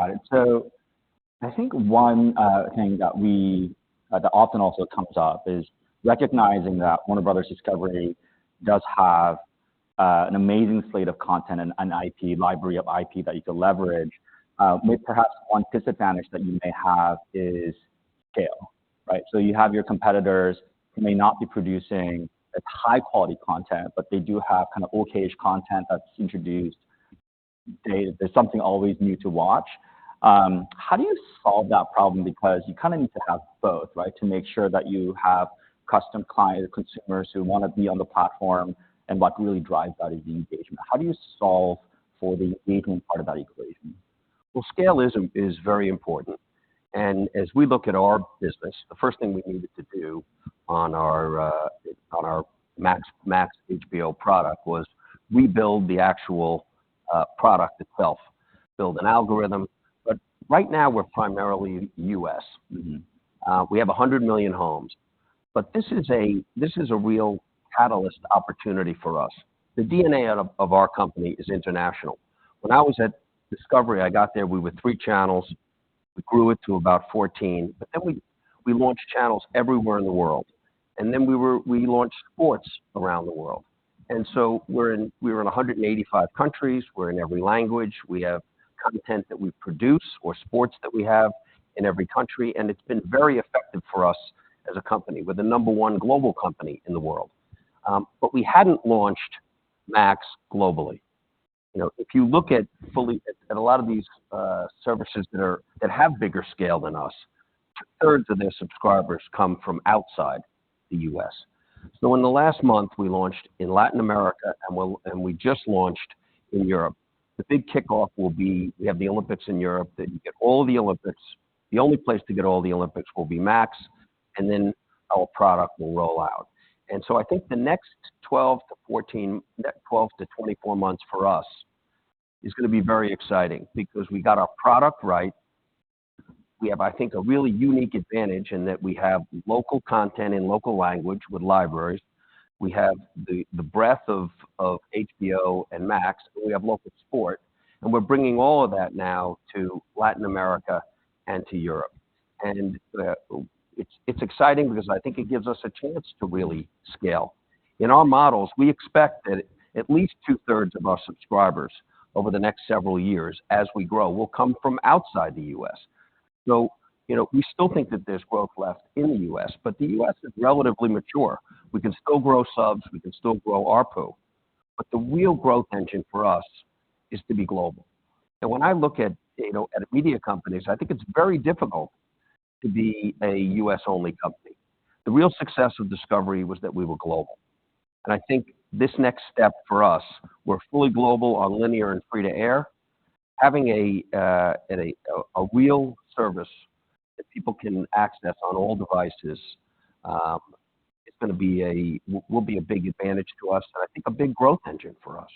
Got it. So I think one thing that that often also comes up is recognizing that Warner Brothers Discovery does have an amazing slate of content and an IP library of IP that you can leverage. With perhaps one disadvantage that you may have is scale, right? So you have your competitors who may not be producing as high quality content, but they do have kind of okayish content that's introduced. There's something always new to watch. How do you solve that problem? Because you kind of need to have both, right? To make sure that you have custom client consumers who want to be on the platform, and what really drives that is the engagement. How do you solve for the engagement part of that equation? Well, scale is very important. And as we look at our business, the first thing we needed to do on our Max HBO product was rebuild the actual product itself, build an algorithm. But right now we're primarily U.S. We have 100 million homes, but this is a real catalyst opportunity for us. The DNA of our company is international. When I was at Discovery, I got there, we were 3 channels. We grew it to about 14, but then we launched channels everywhere in the world. And then we launched sports around the world. And so we were in 185 countries. We're in every language. We have content that we produce or sports that we have in every country. And it's been very effective for us as a company. We're the #1 global company in the world. But we hadn't launched Max globally. You know, if you look at a lot of these services that have bigger scale than us, 2/3 of their subscribers come from outside the U.S. So in the last month, we launched in Latin America, and we just launched in Europe. The big kickoff will be, we have the Olympics in Europe, that you get all the Olympics. The only place to get all the Olympics will be Max, and then our product will roll out. And so I think the next 12 to 24 months for us is going to be very exciting because we got our product right. We have, I think, a really unique advantage in that we have local content in local language with libraries. We have the breadth of HBO and Max, and we have local sport. And we're bringing all of that now to Latin America and to Europe. And it's exciting because I think it gives us a chance to really scale. In our models, we expect that at least 2/3 of our subscribers over the next several years as we grow will come from outside the U.S. So, you know, we still think that there's growth left in the U.S., but the U.S. is relatively mature. We can still grow subs, we can still grow ARPU, but the real growth engine for us is to be global. And when I look at, at media companies, I think it's very difficult to be a U.S.-only company. The real success of Discovery was that we were global. And I think this next step for us, we're fully global on linear and free-to-air. Having a real service that people can access on all devices will be a big advantage to us, and I think a big growth engine for us.